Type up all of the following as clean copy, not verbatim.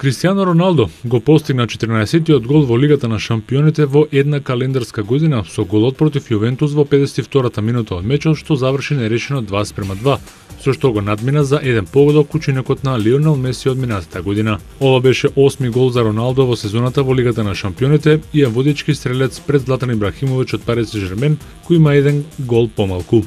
Кристијано Роналдо го постигна 14-тиот гол во Лигата на шампионите во една календарска година со голот против Јувентус во 52-та минута од мечот, што заврши нерешено 2:2, со што го надмина за еден погодок учинокот на Лионел Меси од минатата година. Ова беше 8ми гол за Роналдо во сезоната во Лигата на шампионите и е водички стрелец пред Златан Ибрахимовиќ од Парис Сен-Жермен, кој има еден гол помалку.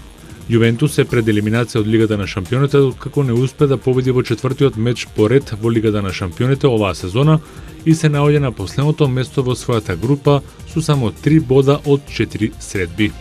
Јувентус е пред елиминација од Лигата на шампионите, откако не успе да победи во четвртиот меч поред во Лигата на шампионите оваа сезона и се наоѓа на последното место во својата група со само 3 бода од 4 средби.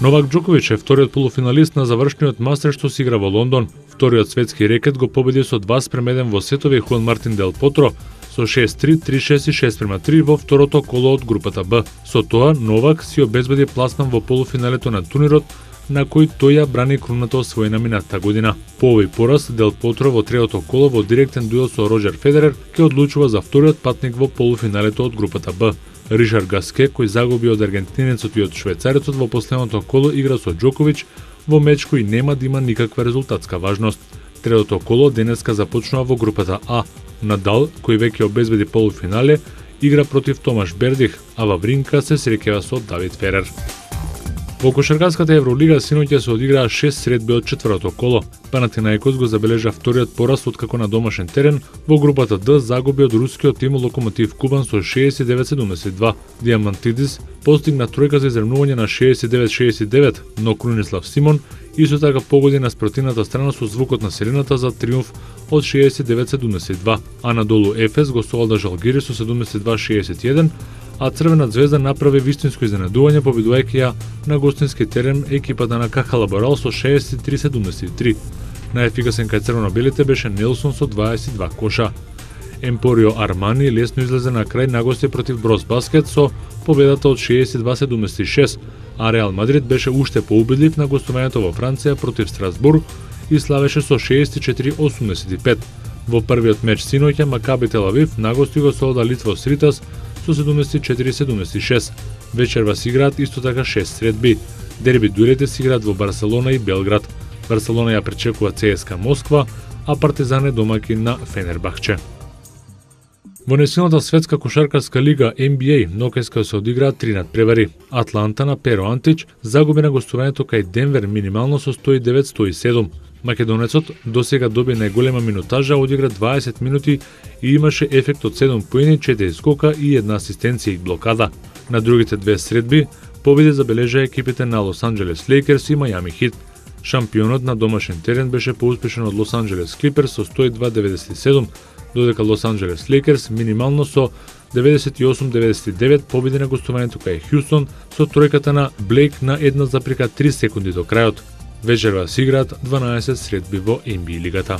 Новак Џоковиќ е вториот полуфиналист на завршниот мастер што се игра во Лондон. Вториот светски рекет го победи со 2:1 во сетови Хуан Мартин Дел Потро со 6-3, 3-6 и 6:3 во второто коло од групата Б. Со тоа, Новак си обезбеди пласман во полуфиналето на турнирот, на кој тој ја брани круната освоена минатата година. По овој пораз, Дел Потро во третото коло во директен дуел со Роџер Федерер ќе одлучува за вториот патник во полуфиналето од групата Б. Ришар Гаске, кој загуби од аргентинецот и од швајцарецот во последното коло, игра со Џоковиќ во меч кој нема да има никаква резултатска важност. Третото коло денеска започнува во групата А. Надал, кој веќе обезбеди полуфинале, игра против Томаш Бердих, а Вавринка се среќава со Давид Ферер. Во кошаркарската Евролига синоќа се одиграа 6 средби од четвртото коло. Панатинаикос го забележа вториот пораз откако на домашен терен во групата Д загуби од рускиот тим Локомотив Кубан со 69-72. Диамантидис постигна тројка за изравнување на 69-69, но Крунислав Симон исто така погоди на спротивната страна со звукот на сирената за триумф од 69-72. А надолу Ефес го совалда Жалгири со 72-61, а Црвена звезда направи вистинско изненадување победувајќи ја на гостински терен екипата на Кахала Борал со 63-73. Најефикасен кај црвено-белите беше Нелсон со 22 коша. Емпорио Армани лесно излезе на крај на гости против Брос Баскет со победата од 62-76, а Реал Мадрид беше уште поубедлив на гостувањето во Франција против Страсбург и славеше со 64-85. Во првиот меч синоќа Макаби Тел Авив на гости го совалда Литвос Ритас со 74-76. Вечерва се играат исто така 6 средби. Дерби дуелите се играат во Барселона и Белград. Барселона ја пречекува ЦСКА Москва, а Партизан е домаќин на Фенербахче. Во несилната светска кошаркарска лига NBA нокеска се одиграат 3 надпревари. Атланта на Перо Антич загуби на гостувањето кај Денвер минимално со 109-107. Македонецот досега доби најголема минутажа, одигра 20 минути и имаше ефект од 7 поени, 4 скока и 1 асистенција и блокада. На другите две средби победи забележа екипите на Лос Анџелес Лейкерс и Мајами Хит. Шампионот на домашен терен беше поуспешен од Лос Анџелес Клиперс со 102-97, додека Лос Анџелес Лейкерс минимално со 98-99 победи на гостувањето кај Хјустон со тројката на Блейк на 1,3 секунди до крајот. Вечерва се играат 12 средби во NBA лигата.